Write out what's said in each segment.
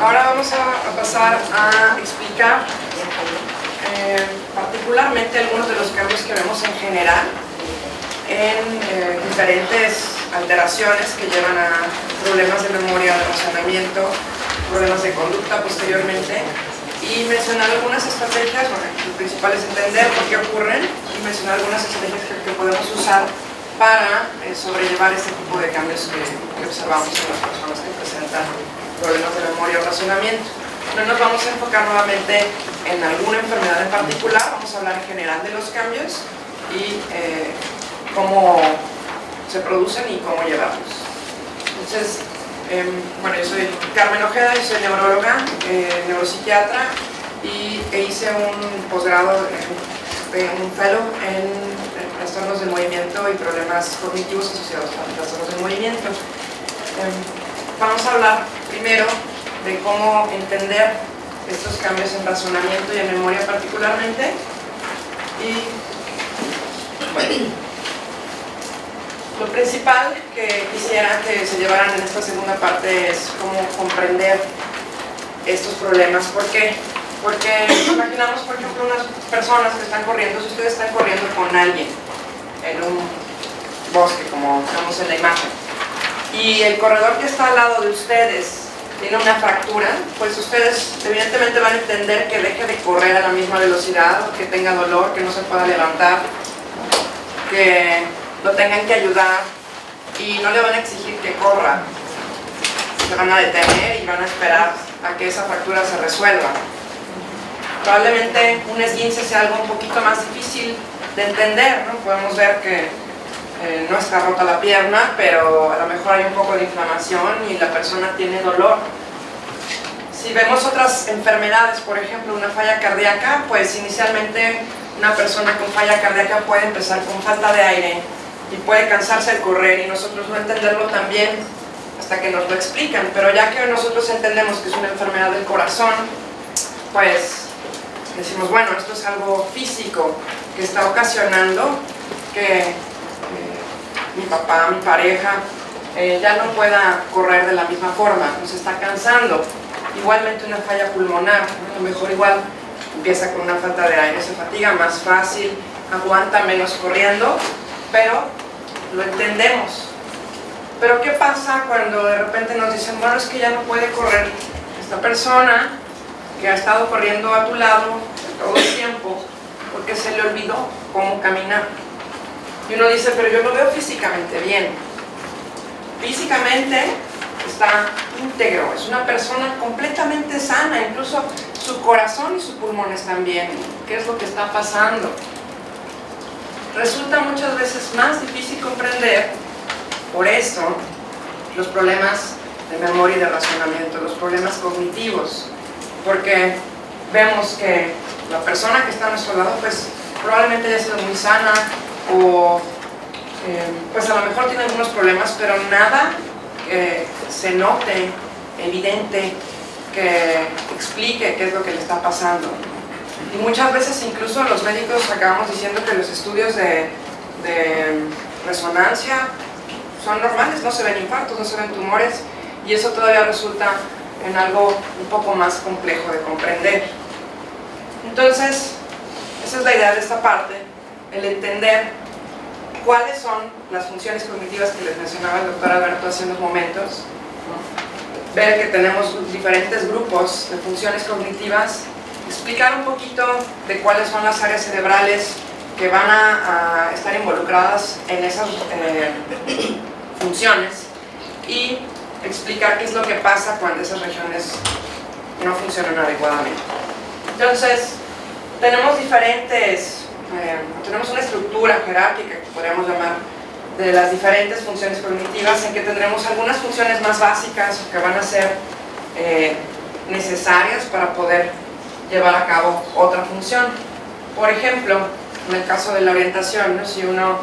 Ahora vamos a pasar a explicar particularmente algunos de los cambios que vemos en general en diferentes alteraciones que llevan a problemas de memoria, de razonamiento, problemas de conducta posteriormente, y mencionar algunas estrategias. Bueno, lo principal es entender por qué ocurren y mencionar algunas estrategias que podemos usar para sobrellevar este tipo de cambios que observamos en las personas que presentan problemas de memoria o razonamiento. No nos vamos a enfocar nuevamente en alguna enfermedad en particular, vamos a hablar en general de los cambios y cómo se producen y cómo llevarlos. Entonces, bueno, yo soy Carmen Ojeda, yo soy neuróloga, neuropsiquiatra, y hice un posgrado, un fellow en trastornos del movimiento y problemas cognitivos asociados a trastornos del movimiento. Vamos a hablar primero de cómo entender estos cambios en razonamiento y en memoria particularmente. Y bueno, lo principal que quisiera que se llevaran en esta segunda parte es cómo comprender estos problemas. ¿Por qué? Porque imaginamos, por ejemplo, unas personas que están corriendo. Si ustedes están corriendo con alguien en un bosque, como vemos en la imagen, y el corredor que está al lado de ustedes tiene una fractura, pues ustedes evidentemente van a entender que deje de correr a la misma velocidad, que tenga dolor, que no se pueda levantar, que lo tengan que ayudar, y no le van a exigir que corra. Se van a detener y van a esperar a que esa fractura se resuelva. Probablemente un esguince sea algo un poquito más difícil de entender, ¿no? Podemos ver que no está rota la pierna, pero a lo mejor hay un poco de inflamación y la persona tiene dolor. Si vemos otras enfermedades, por ejemplo una falla cardíaca, pues inicialmente una persona con falla cardíaca puede empezar con falta de aire y puede cansarse al correr, y nosotros no entenderlo tan bien hasta que nos lo explican. Pero ya que nosotros entendemos que es una enfermedad del corazón, pues decimos, bueno, esto es algo físico que está ocasionando que mi papá, mi pareja, ya no pueda correr de la misma forma, nos está cansando. Igualmente una falla pulmonar, ¿no? A lo mejor igual empieza con una falta de aire, se fatiga más fácil, aguanta menos corriendo, pero lo entendemos. Pero ¿qué pasa cuando de repente nos dicen, bueno, es que ya no puede correr esta persona que ha estado corriendo a tu lado todo el tiempo porque se le olvidó cómo caminar? Y uno dice, pero yo lo veo físicamente bien. Físicamente está íntegro, es una persona completamente sana, incluso su corazón y su pulmón están bien. ¿Qué es lo que está pasando? Resulta muchas veces más difícil comprender, por eso, los problemas de memoria y de razonamiento, los problemas cognitivos, porque vemos que la persona que está a nuestro lado, pues probablemente haya sido muy sana, o pues a lo mejor tiene algunos problemas, pero nada que se note, evidente, que explique qué es lo que le está pasando. Y muchas veces incluso los médicos acabamos diciendo que los estudios de resonancia son normales, no se ven infartos, no se ven tumores, y eso todavía resulta en algo un poco más complejo de comprender. Entonces, esa es la idea de esta parte, el entender cuáles son las funciones cognitivas que les mencionaba el doctor Alberto hace unos momentos, ¿no? Ver que tenemos diferentes grupos de funciones cognitivas, explicar un poquito de cuáles son las áreas cerebrales que van a estar involucradas en esas funciones, y explicar qué es lo que pasa cuando esas regiones no funcionan adecuadamente. Entonces, tenemos tenemos una estructura jerárquica que podríamos llamar de las diferentes funciones cognitivas, en que tendremos algunas funciones más básicas que van a ser necesarias para poder llevar a cabo otra función. Por ejemplo, en el caso de la orientación, ¿no? Si uno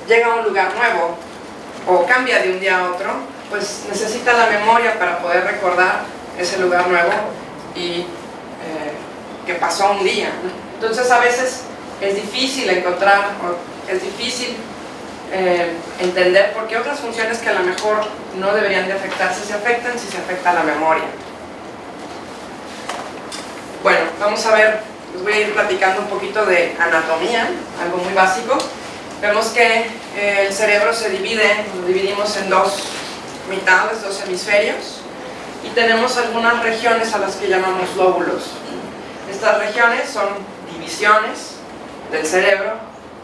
llega a un lugar nuevo o cambia de un día a otro, pues necesita la memoria para poder recordar ese lugar nuevo y que pasó un día, ¿no? Entonces a veces es difícil encontrar, es difícil entender por qué otras funciones que a lo mejor no deberían de afectarse se afectan si se afecta la memoria. Bueno, vamos a ver, les voy a ir platicando un poquito de anatomía, algo muy básico. Vemos que el cerebro se divide, lo dividimos en dos mitades, dos hemisferios, y tenemos algunas regiones a las que llamamos lóbulos. Estas regiones son divisiones del cerebro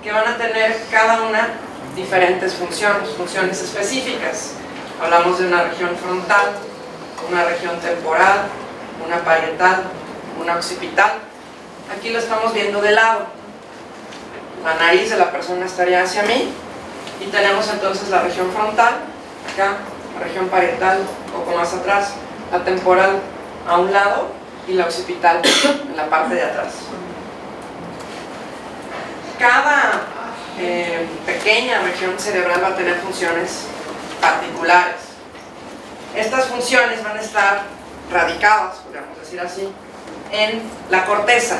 que van a tener cada una diferentes funciones específicas. Hablamos de una región frontal, una región temporal, una parietal, una occipital. Aquí lo estamos viendo de lado. La nariz de la persona estaría hacia mí y tenemos entonces la región frontal, acá, la región parietal un poco más atrás, la temporal a un lado y la occipital en la parte de atrás. Cada pequeña región cerebral va a tener funciones particulares. Estas funciones van a estar radicadas, podríamos decir así, en la corteza,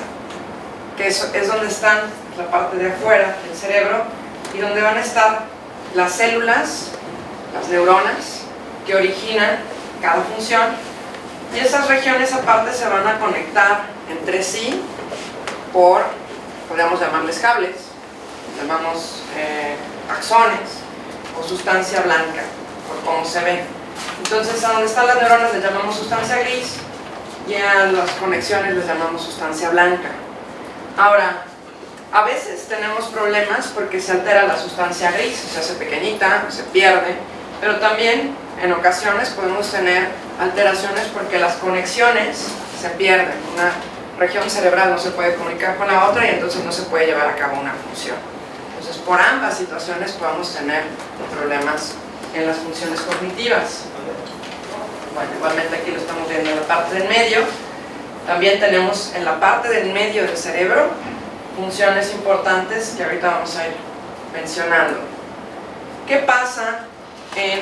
que es donde están la parte de afuera del cerebro y donde van a estar las células, las neuronas, que originan cada función, y esas regiones aparte se van a conectar entre sí por, podríamos llamarles cables, llamamos axones o sustancia blanca, por cómo se ve. Entonces a donde están las neuronas les llamamos sustancia gris y a las conexiones les llamamos sustancia blanca. Ahora, a veces tenemos problemas porque se altera la sustancia gris, se hace pequeñita, se pierde, pero también en ocasiones podemos tener alteraciones porque las conexiones se pierden. Una región cerebral no se puede comunicar con la otra y entonces no se puede llevar a cabo una función. Entonces, por ambas situaciones podemos tener problemas en las funciones cognitivas. Bueno, igualmente aquí lo estamos viendo en la parte del medio. También tenemos en la parte del medio del cerebro funciones importantes que ahorita vamos a ir mencionando. ¿Qué pasa en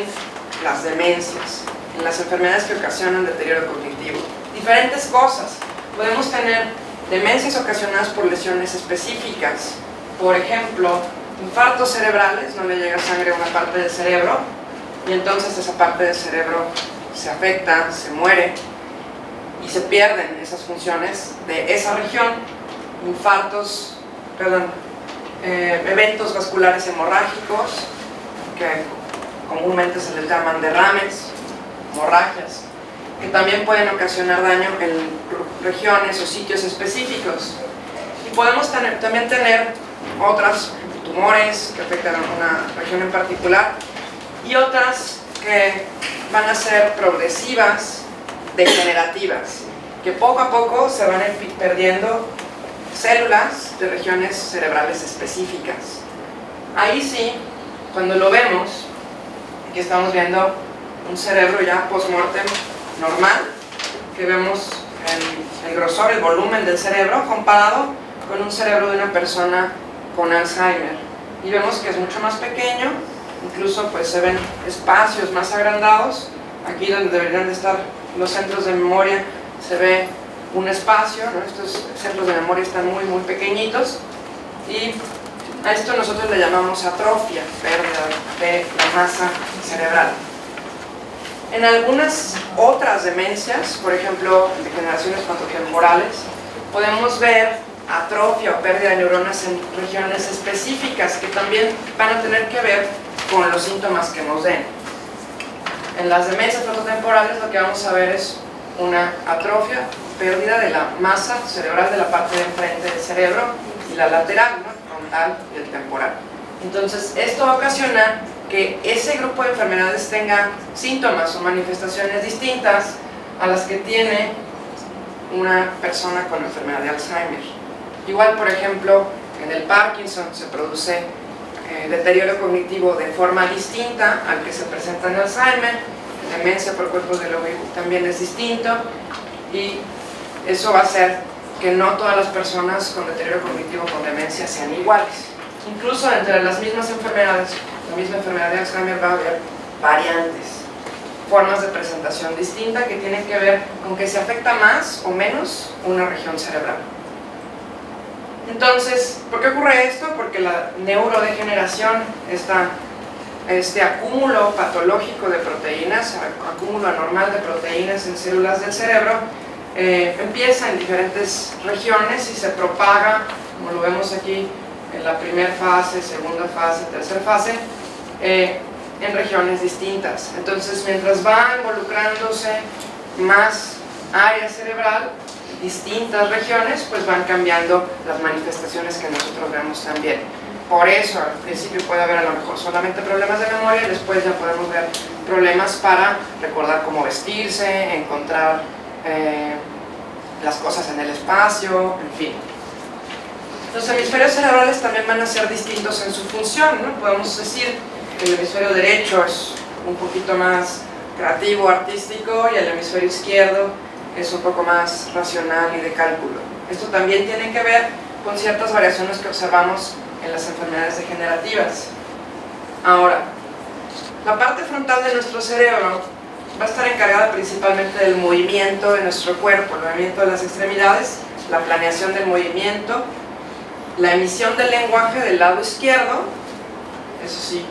las demencias, en las enfermedades que ocasionan deterioro cognitivo? Diferentes cosas. Podemos tener demencias ocasionadas por lesiones específicas. Por ejemplo, infartos cerebrales, no le llega sangre a una parte del cerebro y entonces esa parte del cerebro se afecta, se muere y se pierden esas funciones de esa región. Eventos vasculares hemorrágicos, que comúnmente se les llaman derrames, hemorragias, que también pueden ocasionar daño en regiones o sitios específicos. Y podemos también tener otras tumores que afectan a una región en particular y otras que van a ser progresivas, degenerativas, que poco a poco se van a ir perdiendo células de regiones cerebrales específicas. Ahí sí, cuando lo vemos, aquí estamos viendo un cerebro ya post-mortem normal, que vemos el grosor, el volumen del cerebro comparado con un cerebro de una persona con Alzheimer, y vemos que es mucho más pequeño, incluso pues se ven espacios más agrandados. Aquí donde deberían de estar los centros de memoria se ve un espacio, ¿no? Estos centros de memoria están muy pequeñitos y a esto nosotros le llamamos atrofia, pérdida de la masa cerebral. En algunas otras demencias, por ejemplo degeneraciones frontotemporales, podemos ver atrofia o pérdida de neuronas en regiones específicas que también van a tener que ver con los síntomas que nos den. En las demencias frontotemporales lo que vamos a ver es una atrofia, pérdida de la masa cerebral de la parte de enfrente del cerebro y la lateral, ¿no? Frontal y el temporal. Entonces esto va a ocasionar que ese grupo de enfermedades tenga síntomas o manifestaciones distintas a las que tiene una persona con enfermedad de Alzheimer. Igual, por ejemplo, en el Parkinson se produce deterioro cognitivo de forma distinta al que se presenta en Alzheimer. Demencia por cuerpos de Lewy también es distinto, y eso va a hacer que no todas las personas con deterioro cognitivo con demencia sean iguales. Incluso entre las mismas enfermedades, la misma enfermedad de Alzheimer va a haber variantes, formas de presentación distinta que tienen que ver con que se afecta más o menos una región cerebral. Entonces, ¿por qué ocurre esto? Porque la neurodegeneración, este acúmulo patológico de proteínas, acúmulo anormal de proteínas en células del cerebro, empieza en diferentes regiones y se propaga, como lo vemos aquí, en la primera fase, segunda fase, tercera fase, en regiones distintas. Entonces, mientras va involucrándose más área cerebral, distintas regiones, pues van cambiando las manifestaciones que nosotros vemos también. Por eso, al principio puede haber a lo mejor solamente problemas de memoria y después ya podemos ver problemas para recordar cómo vestirse, encontrar las cosas en el espacio, en fin. Los hemisferios cerebrales también van a ser distintos en su función, ¿no? Podemos decir que el hemisferio derecho es un poquito más creativo, artístico, y el hemisferio izquierdo es un poco más racional y de cálculo. Esto también tiene que ver con ciertas variaciones que observamos en las enfermedades degenerativas. Ahora, la parte frontal de nuestro cerebro va a estar encargada principalmente del movimiento de nuestro cuerpo, el movimiento de las extremidades, la planeación del movimiento, la emisión del lenguaje del lado izquierdo. Eso sí,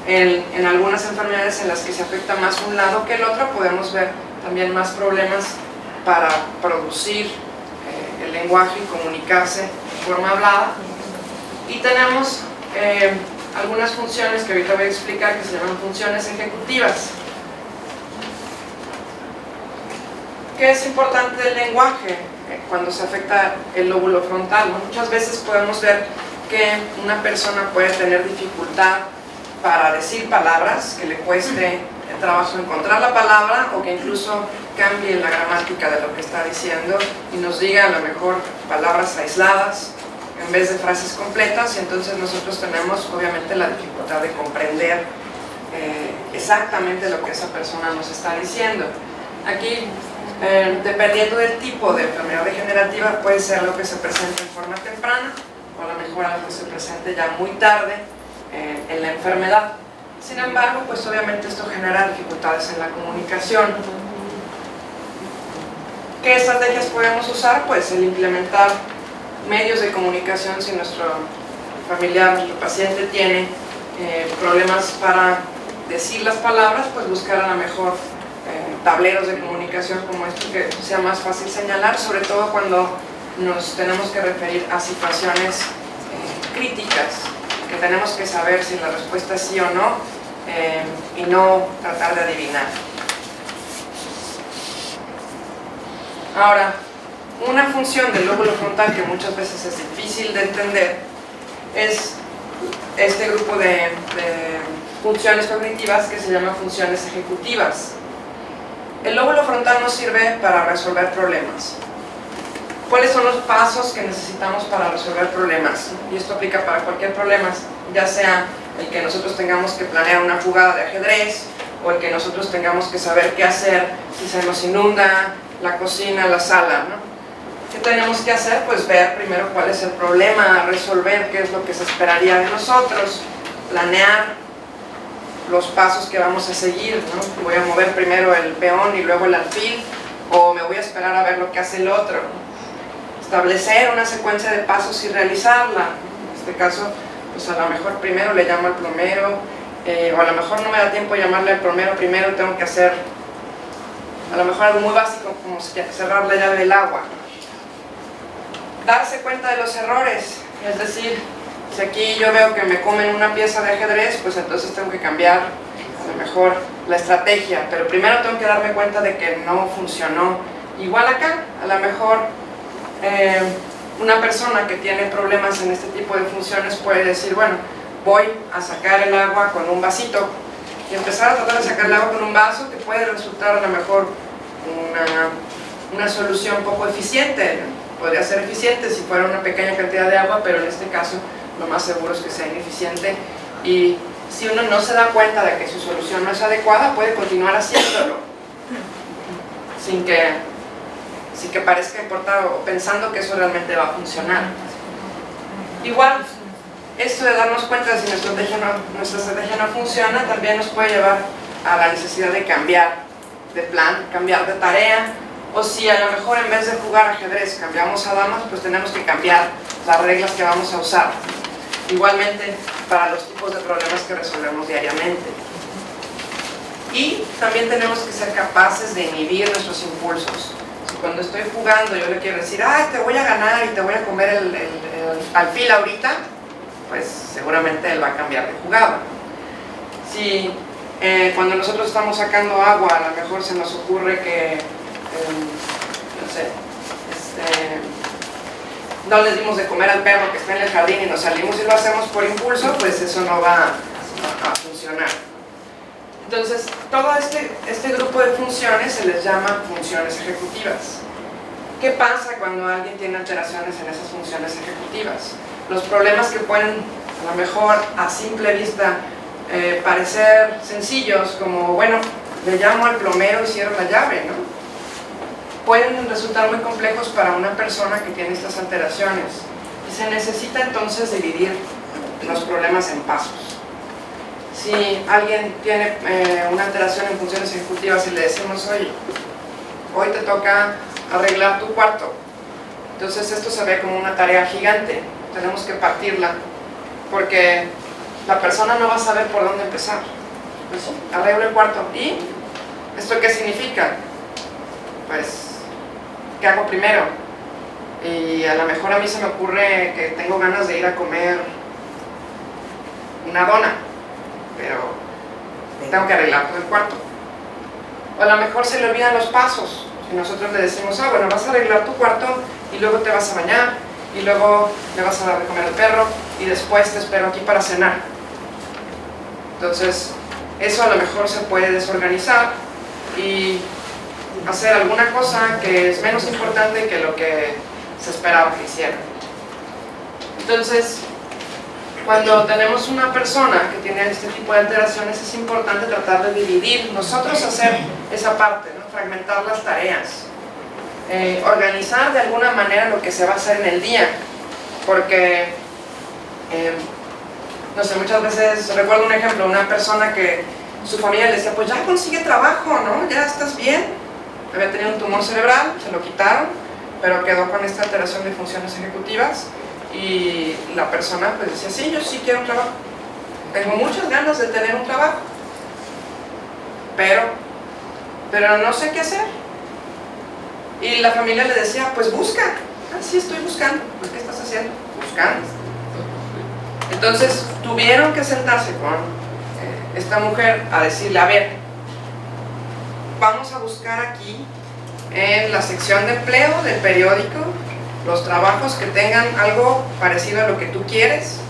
en algunas enfermedades en las que se afecta más un lado que el otro, podemos ver también más problemas para producir el lenguaje y comunicarse de forma hablada. Y tenemos algunas funciones que ahorita voy a explicar, que se llaman funciones ejecutivas. ¿Qué es importante del lenguaje cuando se afecta el lóbulo frontal? Muchas veces podemos ver que una persona puede tener dificultad para decir palabras, que le cueste trabajo encontrar la palabra, o que incluso cambie la gramática de lo que está diciendo y nos diga a lo mejor palabras aisladas en vez de frases completas, y entonces nosotros tenemos obviamente la dificultad de comprender exactamente lo que esa persona nos está diciendo. Aquí, dependiendo del tipo de enfermedad degenerativa, puede ser algo que se presente en forma temprana o a lo mejor algo que se presente ya muy tarde en la enfermedad. Sin embargo, pues obviamente esto genera dificultades en la comunicación. ¿Qué estrategias podemos usar? Pues el implementar medios de comunicación. Si nuestro familiar, nuestro paciente tiene problemas para decir las palabras, pues buscar a lo mejor tableros de comunicación como esto, que sea más fácil señalar, sobre todo cuando nos tenemos que referir a situaciones críticas, que tenemos que saber si la respuesta es sí o no, y no tratar de adivinar. Ahora, una función del lóbulo frontal que muchas veces es difícil de entender es este grupo de funciones cognitivas que se llaman funciones ejecutivas. El lóbulo frontal nos sirve para resolver problemas. ¿Cuáles son los pasos que necesitamos para resolver problemas? Y esto aplica para cualquier problema, ya sea el que nosotros tengamos que planear una jugada de ajedrez, o el que nosotros tengamos que saber qué hacer si se nos inunda la cocina, la sala, ¿no? ¿Qué tenemos que hacer? Pues ver primero cuál es el problema, resolver qué es lo que se esperaría de nosotros, planear los pasos que vamos a seguir, ¿no? Voy a mover primero el peón y luego el alfil, o me voy a esperar a ver lo que hace el otro. Establecer una secuencia de pasos y realizarla. En este caso, pues a lo mejor primero le llamo al plomero, o a lo mejor no me da tiempo de llamarle al plomero primero, tengo que hacer a lo mejor algo muy básico como cerrar la llave del agua. Darse cuenta de los errores, es decir, si aquí yo veo que me comen una pieza de ajedrez, pues entonces tengo que cambiar a lo mejor la estrategia, pero primero tengo que darme cuenta de que no funcionó. Igual acá, a lo mejor una persona que tiene problemas en este tipo de funciones puede decir, bueno, voy a sacar el agua con un vasito, y empezar a tratar de sacar el agua con un vaso, que puede resultar a lo mejor una solución poco eficiente. Podría ser eficiente si fuera una pequeña cantidad de agua, pero en este caso lo más seguro es que sea ineficiente, y si uno no se da cuenta de que su solución no es adecuada, puede continuar haciéndolo sin que parezca importante, o pensando que eso realmente va a funcionar. Igual, esto de darnos cuenta de si nuestra estrategia no funciona también nos puede llevar a la necesidad de cambiar de plan, cambiar de tarea, O si a lo mejor en vez de jugar ajedrez cambiamos a damas, pues tenemos que cambiar las reglas que vamos a usar. Igualmente para los tipos de problemas que resolvemos diariamente. Y también tenemos que ser capaces de inhibir nuestros impulsos. Si cuando estoy jugando yo le quiero decir, ah, te voy a ganar y te voy a comer el alfil ahorita, pues seguramente él va a cambiar de jugada. Si cuando nosotros estamos sacando agua, a lo mejor se nos ocurre que, no sé, no le dimos de comer al perro que está en el jardín y nos salimos y lo hacemos por impulso, pues eso no va a funcionar. Entonces, todo este grupo de funciones se les llama funciones ejecutivas. ¿Qué pasa cuando alguien tiene alteraciones en esas funciones ejecutivas? Los problemas que pueden, a lo mejor, a simple vista, parecer sencillos, como, bueno, le llamo al plomero y cierro la llave, ¿no? Pueden resultar muy complejos para una persona que tiene estas alteraciones. Y se necesita entonces dividir los problemas en pasos. Si alguien tiene una alteración en funciones ejecutivas y le decimos, oye, hoy te toca arreglar tu cuarto, entonces esto se ve como una tarea gigante, tenemos que partirla, porque la persona no va a saber por dónde empezar. Pues, arreglo el cuarto, ¿y esto qué significa? Pues, ¿qué hago primero? Y a lo mejor a mí se me ocurre que tengo ganas de ir a comer una dona, pero tengo que arreglar todo el cuarto. O a lo mejor se le olvidan los pasos y nosotros le decimos, ah, bueno, vas a arreglar tu cuarto y luego te vas a bañar y luego le vas a dar de comer al perro y después te espero aquí para cenar. Entonces, eso a lo mejor se puede desorganizar y hacer alguna cosa que es menos importante que lo que se esperaba que hiciera. Entonces, cuando tenemos una persona que tiene este tipo de alteraciones, es importante tratar de dividir, nosotros hacer esa parte, ¿no? Fragmentar las tareas, organizar de alguna manera lo que se va a hacer en el día, porque, no sé, muchas veces, recuerdo un ejemplo, una persona que su familia le decía, pues ya consigue trabajo, ¿no? Ya estás bien, había tenido un tumor cerebral, se lo quitaron, pero quedó con esta alteración de funciones ejecutivas. Y la persona pues decía, sí, yo sí quiero un trabajo, tengo muchas ganas de tener un trabajo, pero no sé qué hacer. Y la familia le decía, pues busca. Ah, sí, estoy buscando. Pues, ¿qué estás haciendo? Buscando. Entonces tuvieron que sentarse con esta mujer a decirle, a ver, vamos a buscar aquí en la sección de empleo del periódico los trabajos que tengan algo parecido a lo que tú quieres,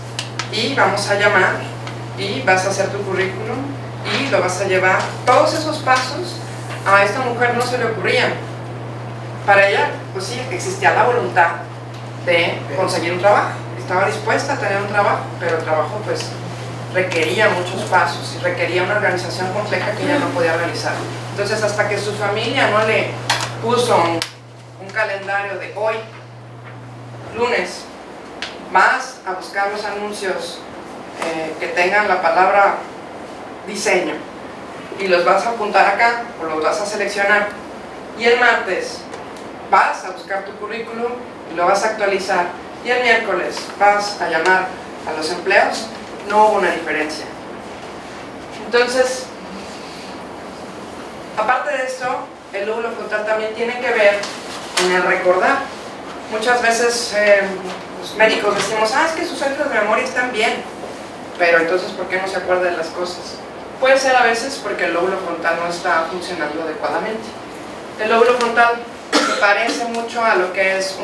y vamos a llamar y vas a hacer tu currículum y lo vas a llevar. Todos esos pasos a esta mujer no se le ocurrían. Para ella, pues sí, existía la voluntad de conseguir un trabajo, estaba dispuesta a tener un trabajo, pero el trabajo pues requería muchos pasos y requería una organización compleja que ella no podía realizar. Entonces, hasta que su familia no le puso un calendario de hoy, lunes, vas a buscar los anuncios que tengan la palabra diseño y los vas a apuntar acá o los vas a seleccionar, y el martes vas a buscar tu currículum y lo vas a actualizar, y el miércoles vas a llamar a los empleos, no hubo una diferencia. Entonces, aparte de esto, el lóbulo frontal también tiene que ver con el recordar. Muchas veces los médicos decimos, ah, es que sus centros de memoria están bien, pero entonces ¿por qué no se acuerda de las cosas? Puede ser a veces porque el lóbulo frontal no está funcionando adecuadamente. El lóbulo frontal se parece mucho a lo que es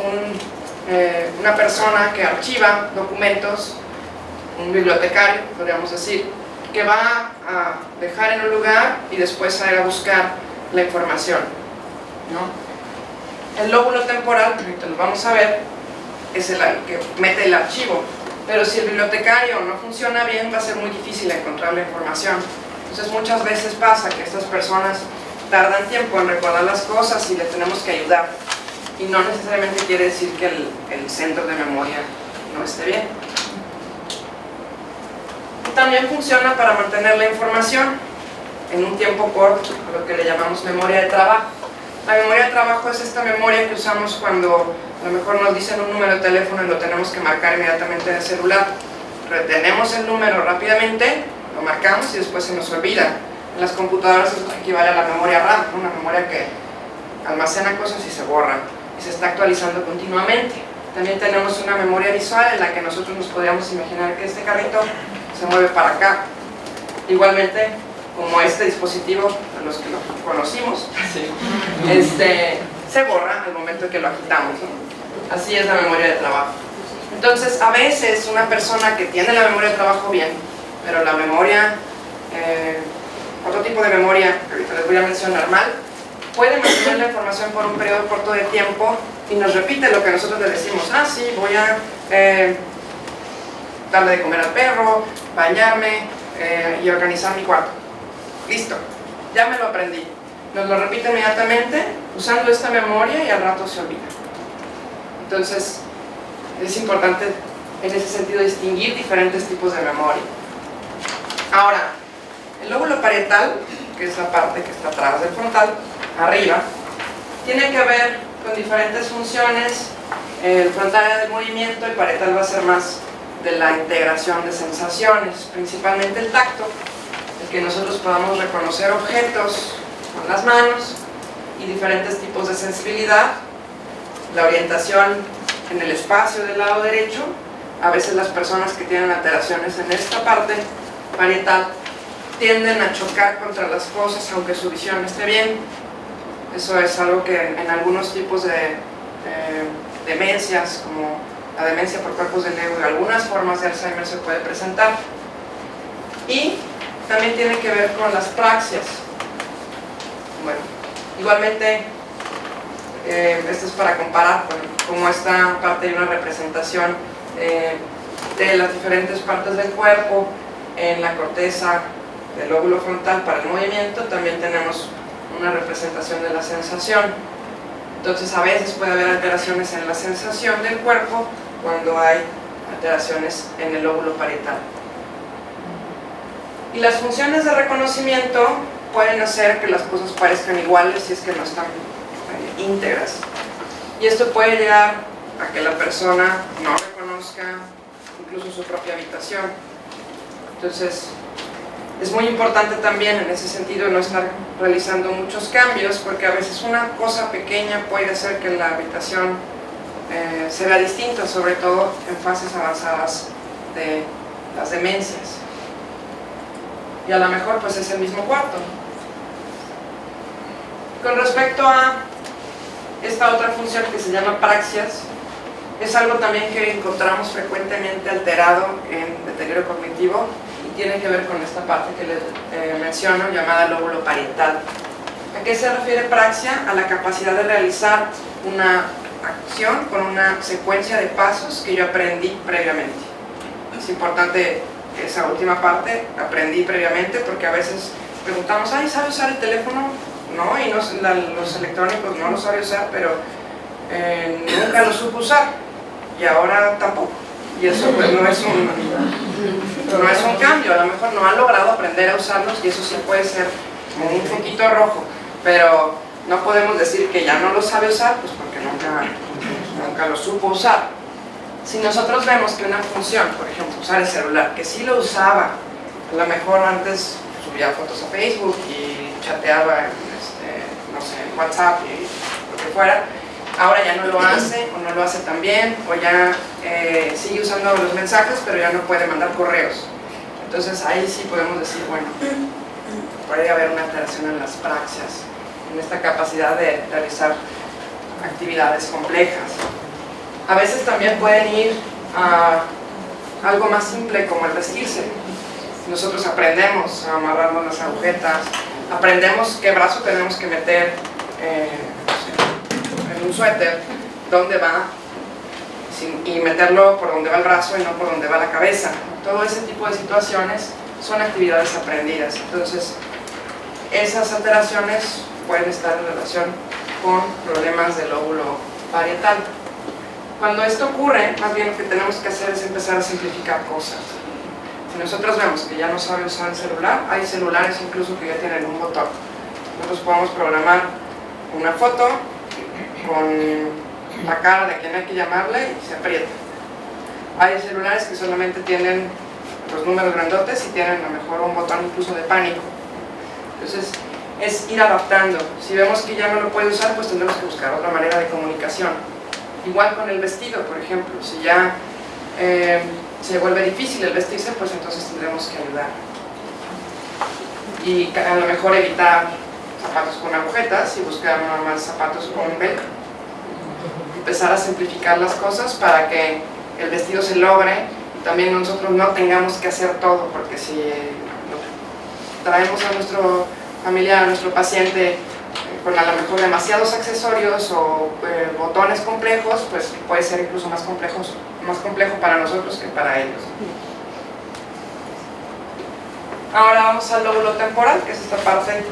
una persona que archiva documentos, un bibliotecario, podríamos decir, que va a dejar en un lugar y después a ir a buscar la información, ¿no? El lóbulo temporal, ahorita lo vamos a ver, es el que mete el archivo, pero si el bibliotecario no funciona bien, va a ser muy difícil encontrar la información. Entonces muchas veces pasa que estas personas tardan tiempo en recordar las cosas y les tenemos que ayudar, y no necesariamente quiere decir que el centro de memoria no esté bien. También funciona para mantener la información en un tiempo corto, lo que le llamamos memoria de trabajo. La memoria de trabajo es esta memoria que usamos cuando a lo mejor nos dicen un número de teléfono y lo tenemos que marcar inmediatamente en el celular. Retenemos el número rápidamente, lo marcamos y después se nos olvida. En las computadoras eso equivale a la memoria RAM, una memoria que almacena cosas y se borra y se está actualizando continuamente. También tenemos una memoria visual en la que nosotros nos podríamos imaginar que este carrito se mueve para acá. Igualmente, como este dispositivo, a los que lo conocimos, sí, se borra al momento que lo agitamos, ¿no? Así es la memoria de trabajo. Entonces, a veces una persona que tiene la memoria de trabajo bien, pero la memoria, otro tipo de memoria, que ahorita les voy a mencionar mal, puede mantener la información por un periodo corto de tiempo y nos repite lo que nosotros le decimos. Ah, sí, voy a darle de comer al perro, bañarme y organizar mi cuarto. Listo, ya me lo aprendí. Nos lo repite inmediatamente usando esta memoria y al rato se olvida. Entonces, es importante en ese sentido distinguir diferentes tipos de memoria. Ahora, el lóbulo parietal, que es la parte que está atrás del frontal, arriba, tiene que ver con diferentes funciones. El frontal es del movimiento, el parietal va a ser más de la integración de sensaciones, principalmente el tacto, el que nosotros podamos reconocer objetos con las manos y diferentes tipos de sensibilidad, la orientación en el espacio del lado derecho. A veces las personas que tienen alteraciones en esta parte parietal tienden a chocar contra las cosas aunque su visión esté bien. Eso es algo que en algunos tipos de demencias, como la demencia por cuerpos de Lewy y algunas formas de Alzheimer, se puede presentar. Y también tiene que ver con las praxias. Bueno, igualmente, esto es para comparar cómo esta parte de una representación de las diferentes partes del cuerpo. En la corteza del lóbulo frontal para el movimiento también tenemos una representación de la sensación. Entonces a veces puede haber alteraciones en la sensación del cuerpo cuando hay alteraciones en el lóbulo parietal. Y las funciones de reconocimiento pueden hacer que las cosas parezcan iguales si es que no están íntegras. Y esto puede llegar a que la persona no reconozca incluso su propia habitación. Entonces, es muy importante también en ese sentido no estar realizando muchos cambios, porque a veces una cosa pequeña puede hacer que la habitación se vea distinta, sobre todo en fases avanzadas de las demencias. Y a lo mejor pues es el mismo cuarto. Con respecto a esta otra función que se llama praxias, es algo también que encontramos frecuentemente alterado en deterioro cognitivo y tiene que ver con esta parte que les menciono, llamada lóbulo parietal. ¿A qué se refiere praxia? A la capacidad de realizar una acción con una secuencia de pasos que yo aprendí previamente. Es importante esa última parte, aprendí previamente, porque a veces preguntamos, ¿ay, ¿sabe usar el teléfono? No, y los electrónicos no los sabe usar, pero nunca los supo usar, y ahora tampoco. Y eso pues no es un cambio, a lo mejor no han logrado aprender a usarlos, y eso sí puede ser como un foquito rojo, pero no podemos decir que ya no lo sabe usar, pues porque nunca lo supo usar. Si nosotros vemos que una función, por ejemplo, usar el celular, que sí lo usaba, a lo mejor antes subía fotos a Facebook y chateaba no sé, en WhatsApp y lo que fuera, ahora ya no lo hace o no lo hace tan bien, o ya sigue usando los mensajes pero ya no puede mandar correos. Entonces ahí sí podemos decir, bueno, puede haber una alteración en las praxias, en esta capacidad de realizar actividades complejas. A veces también pueden ir a algo más simple como el vestirse. Nosotros aprendemos a amarrarnos las agujetas, aprendemos qué brazo tenemos que meter en un suéter, dónde va, y meterlo por donde va el brazo y no por donde va la cabeza. Todo ese tipo de situaciones son actividades aprendidas. Entonces, esas alteraciones pueden estar en relación con problemas del lóbulo parietal. Cuando esto ocurre, más bien lo que tenemos que hacer es empezar a simplificar cosas. Si nosotros vemos que ya no sabe usar el celular, hay celulares incluso que ya tienen un botón. Nosotros podemos programar una foto con la cara de quien hay que llamarle y se aprieta. Hay celulares que solamente tienen los números grandotes y tienen a lo mejor un botón incluso de pánico. Entonces es ir adaptando. Si vemos que ya no lo puede usar, pues tendremos que buscar otra manera de comunicación. Igual con el vestido, por ejemplo, si ya se vuelve difícil el vestirse, pues entonces tendremos que ayudar. Y a lo mejor evitar zapatos con agujetas y buscar nada más zapatos con velcro. Empezar a simplificar las cosas para que el vestido se logre y también nosotros no tengamos que hacer todo, porque si traemos a nuestro familiar, a nuestro paciente con a lo mejor demasiados accesorios o botones complejos, pues puede ser incluso más complejo para nosotros que para ellos. Ahora vamos al lóbulo temporal, que es esta parte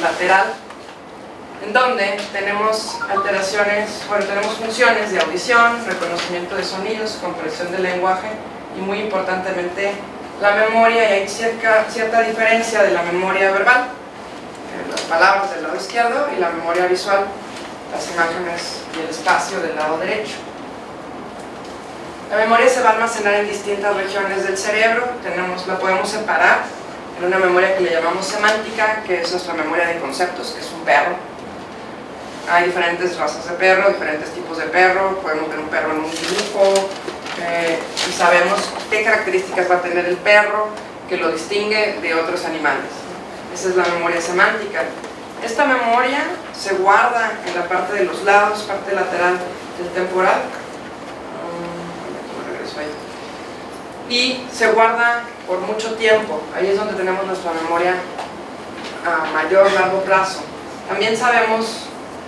lateral, en donde tenemos alteraciones, bueno, tenemos funciones de audición, reconocimiento de sonidos, comprensión del lenguaje y muy importantemente la memoria, y hay cierta diferencia de la memoria verbal, las palabras del lado izquierdo, y la memoria visual, las imágenes y el espacio del lado derecho. La memoria se va a almacenar en distintas regiones del cerebro, la podemos separar en una memoria que le llamamos semántica, que es nuestra memoria de conceptos, que es un perro. Hay diferentes razas de perro, diferentes tipos de perro, podemos ver un perro en un dibujo, y sabemos qué características va a tener el perro que lo distingue de otros animales. Esa es la memoria semántica. Esta memoria se guarda en la parte de los lados, parte lateral del temporal, y se guarda por mucho tiempo. Ahí es donde tenemos nuestra memoria a mayor, largo plazo. También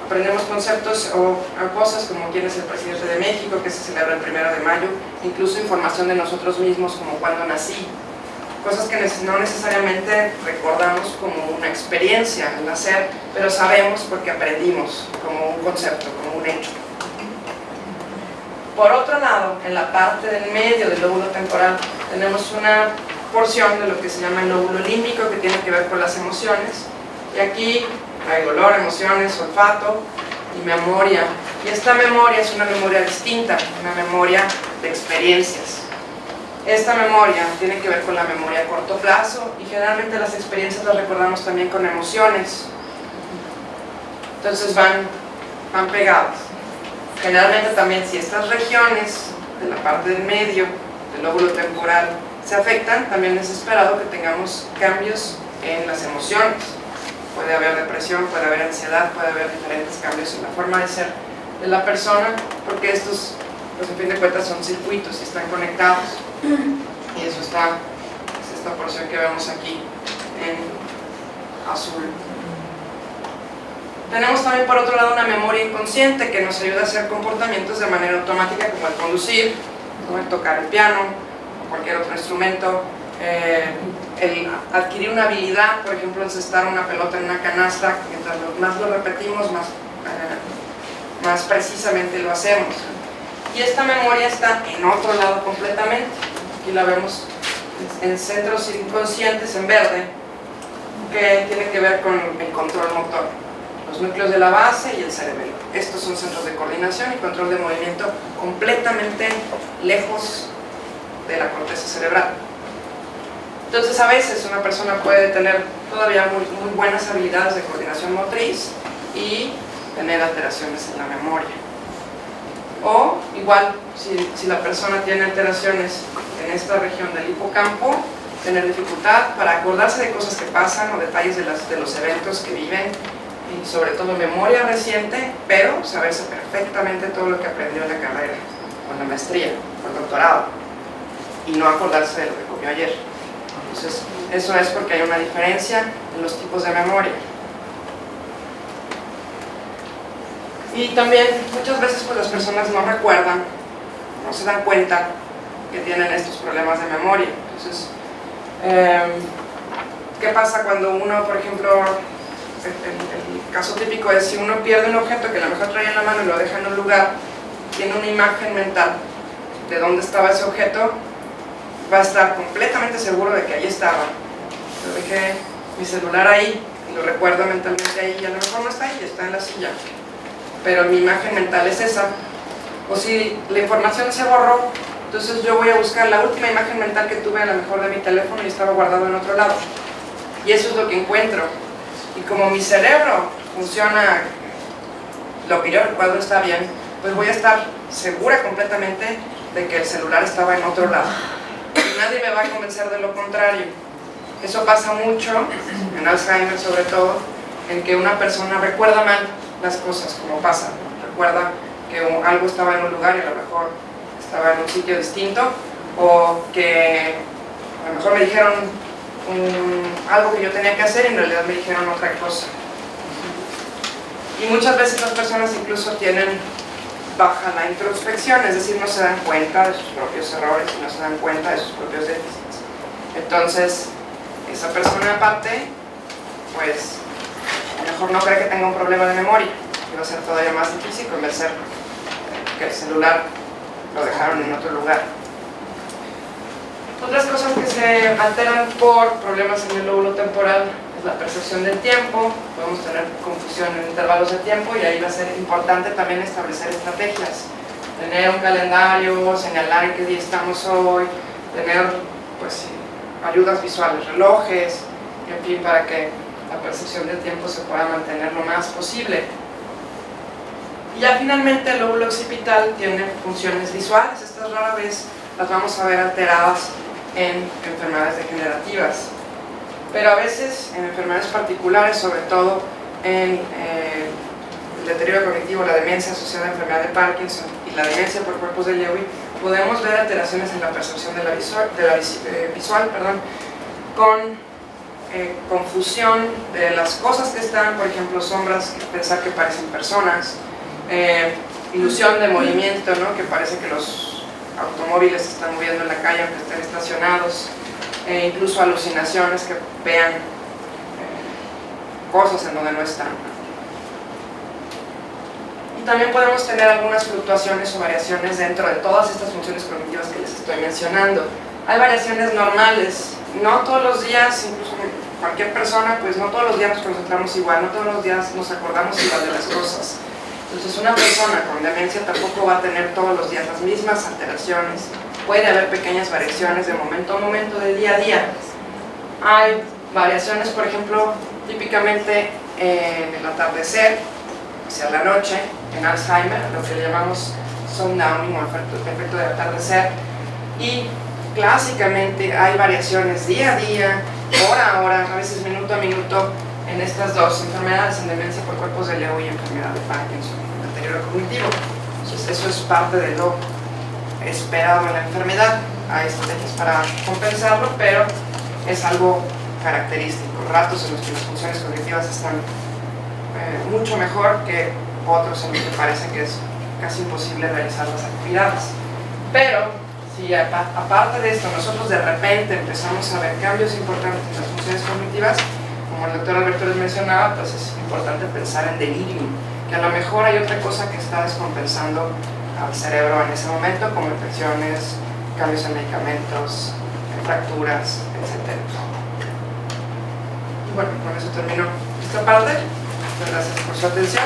aprendemos conceptos o cosas como quién es el presidente de México, que se celebra el 1 de mayo, incluso información de nosotros mismos como cuándo nací, cosas que no necesariamente recordamos como una experiencia al nacer, pero sabemos porque aprendimos como un concepto, como un hecho. Por otro lado, en la parte del medio del lóbulo temporal tenemos una porción de lo que se llama el lóbulo límbico, que tiene que ver con las emociones, y aquí hay dolor, emociones, olfato y memoria. Y esta memoria es una memoria distinta, una memoria de experiencias. Esta memoria tiene que ver con la memoria a corto plazo, y generalmente las experiencias las recordamos también con emociones. Entonces van pegadas. Generalmente también, si estas regiones de la parte del medio del lóbulo temporal se afectan, también es esperado que tengamos cambios en las emociones. Puede haber depresión, puede haber ansiedad, puede haber diferentes cambios en la forma de ser de la persona, porque estos, pues en fin de cuentas, son circuitos y están conectados. Y eso es esta porción que vemos aquí en azul. Tenemos también por otro lado una memoria inconsciente que nos ayuda a hacer comportamientos de manera automática, como el conducir, como el tocar el piano o cualquier otro instrumento, el adquirir una habilidad, por ejemplo, encestar una pelota en una canasta. Mientras más lo repetimos, más precisamente lo hacemos. Y esta memoria está en otro lado completamente. Aquí la vemos en centros inconscientes en verde, que tiene que ver con el control motor, los núcleos de la base y el cerebelo. Estos son centros de coordinación y control de movimiento completamente lejos de la corteza cerebral. Entonces, a veces una persona puede tener todavía muy buenas habilidades de coordinación motriz y tener alteraciones en la memoria. O igual, si la persona tiene alteraciones en esta región del hipocampo, tener dificultad para acordarse de cosas que pasan o detalles de los eventos que viven, y sobre todo memoria reciente, pero saberse perfectamente todo lo que aprendió en la carrera, o en la maestría, o el doctorado, y no acordarse de lo que comió ayer. Entonces, eso es porque hay una diferencia en los tipos de memoria. Y también muchas veces pues, las personas no recuerdan, no se dan cuenta que tienen estos problemas de memoria. Entonces, ¿qué pasa cuando uno, por ejemplo, el caso típico es si uno pierde un objeto que a lo mejor trae en la mano y lo deja en un lugar, tiene una imagen mental de dónde estaba ese objeto, va a estar completamente seguro de que ahí estaba. Yo dejé mi celular ahí, y lo recuerdo mentalmente ahí, y a lo mejor no está ahí, está en la silla, pero mi imagen mental es esa. O si la información se borró, entonces yo voy a buscar la última imagen mental que tuve a lo mejor de mi teléfono y estaba guardado en otro lado, y eso es lo que encuentro. Y como mi cerebro funciona, lo que yo recuerdo está bien, pues voy a estar segura completamente de que el celular estaba en otro lado. Y nadie me va a convencer de lo contrario. Eso pasa mucho, en Alzheimer sobre todo, en que una persona recuerda mal las cosas como pasan. Recuerda que algo estaba en un lugar y a lo mejor estaba en un sitio distinto, o que a lo mejor me dijeron algo que yo tenía que hacer y en realidad me dijeron otra cosa. Y muchas veces las personas incluso tienen baja la introspección, es decir, no se dan cuenta de sus propios errores y no se dan cuenta de sus propios déficits. Entonces, esa persona aparte, pues, a lo mejor no cree que tenga un problema de memoria, y va a ser todavía más difícil convencer que el celular lo dejaron en otro lugar. Otras cosas que se alteran por problemas en el lóbulo temporal es la percepción del tiempo. Podemos tener confusión en intervalos de tiempo y ahí va a ser importante también establecer estrategias. Tener un calendario, señalar en qué día estamos hoy, tener pues ayudas visuales, relojes, en fin, para que la percepción del tiempo se pueda mantener lo más posible. Y ya finalmente el lóbulo occipital tiene funciones visuales. Estas rara vez las vamos a ver alteradas en enfermedades degenerativas, pero a veces en enfermedades particulares, sobre todo en el deterioro cognitivo, la demencia asociada a la enfermedad de Parkinson y la demencia por cuerpos de Lewy, podemos ver alteraciones en la percepción de la visual, con confusión de las cosas que están, por ejemplo, sombras, pensar que parecen personas, ilusión de movimiento, ¿no? Que parece que los automóviles se están moviendo en la calle aunque estén estacionados, incluso alucinaciones que vean cosas en donde no están. Y también podemos tener algunas fluctuaciones o variaciones dentro de todas estas funciones cognitivas que les estoy mencionando. Hay variaciones normales, no todos los días, incluso cualquier persona, pues no todos los días nos concentramos igual, no todos los días nos acordamos igual de las cosas. Entonces una persona con demencia tampoco va a tener todos los días las mismas alteraciones. Puede haber pequeñas variaciones de momento a momento, de día a día. Hay variaciones, por ejemplo, típicamente en el atardecer, hacia la noche, en Alzheimer, lo que le llamamos sundowning o efecto de atardecer. Y clásicamente hay variaciones día a día, hora a hora, a veces minuto a minuto, en estas dos enfermedades, en demencia por cuerpos de Lewy y enfermedad de Parkinson, deterioro cognitivo. Entonces eso es parte de lo esperado en la enfermedad. Hay estrategias para compensarlo, pero es algo característico. Ratos en los que las funciones cognitivas están mucho mejor que otros en los que parece que es casi imposible realizar las actividades. Pero si aparte de esto nosotros de repente empezamos a ver cambios importantes en las funciones cognitivas, como el doctor Alberto les mencionaba, pues es importante pensar en delirium, que a lo mejor hay otra cosa que está descompensando al cerebro en ese momento, como infecciones, cambios en medicamentos, fracturas, etc. Y bueno, con eso termino esta parte. Muchas gracias por su atención.